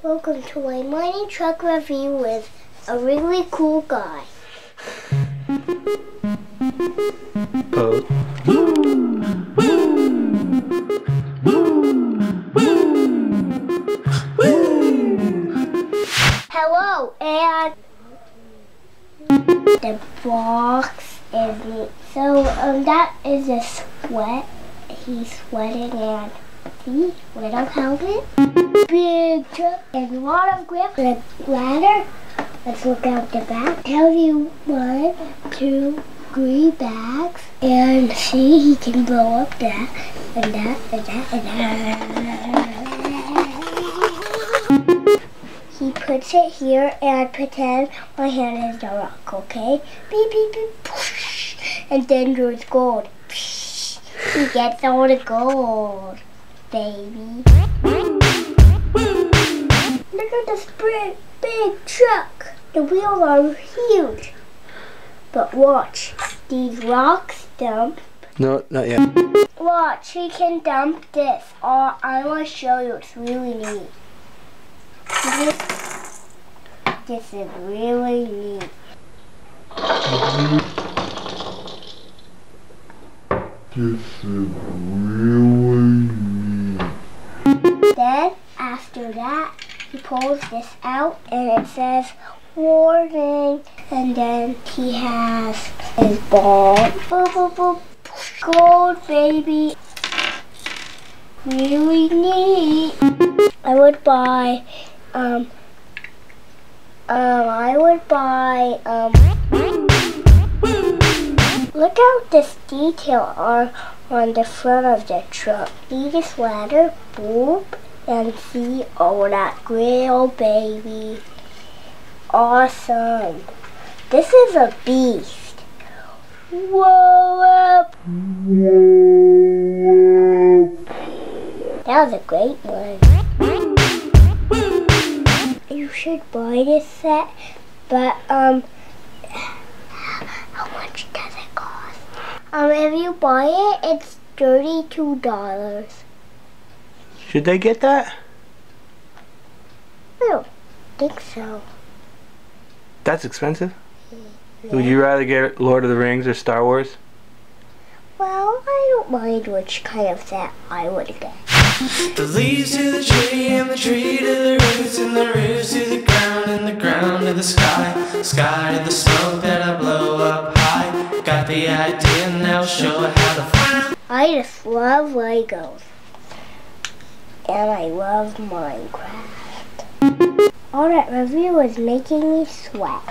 Welcome to my mining truck review with a really cool guy. Hello, and the box is neat. So that is a sweat. He's sweating and see, little helmet, big truck, and a lot of grip, and a ladder. Let's look out the back. Tells you 1, 2, 3 bags, and see, he can blow up that, and that, and that, and that. He puts it here, and pretend my hand is the rock, okay? Beep, beep, beep, push, and then there's gold. He gets all the gold, baby. Look at this big truck. The wheels are huge. But watch, these rocks dump. No, not yet. Watch, he can dump this. I want to show you, it's really neat. This is really neat. Then, after that, he pulls this out and it says, warning. And then he has his ball. Boop, boop, boop. Gold, baby. Really neat. I would buy, look how this detail are on the front of the truck. See this ladder, boop, and see all that grill, baby. Awesome. This is a beast. Whoa up. That was a great one. You should buy this set, but how much does it cost? If you buy it, it's $32. Should they get that? I don't think so. That's expensive. Yeah. Would you rather get Lord of the Rings or Star Wars? Well, I don't mind which kind of set I would get. The leaves to the tree, and the tree to the roots, and the roots to the ground, and the ground to the sky, sky to the smoke that I blow up high. Got the idea, now show it how to fly. I just love Legos. And I love Minecraft. All that review is making me sweat.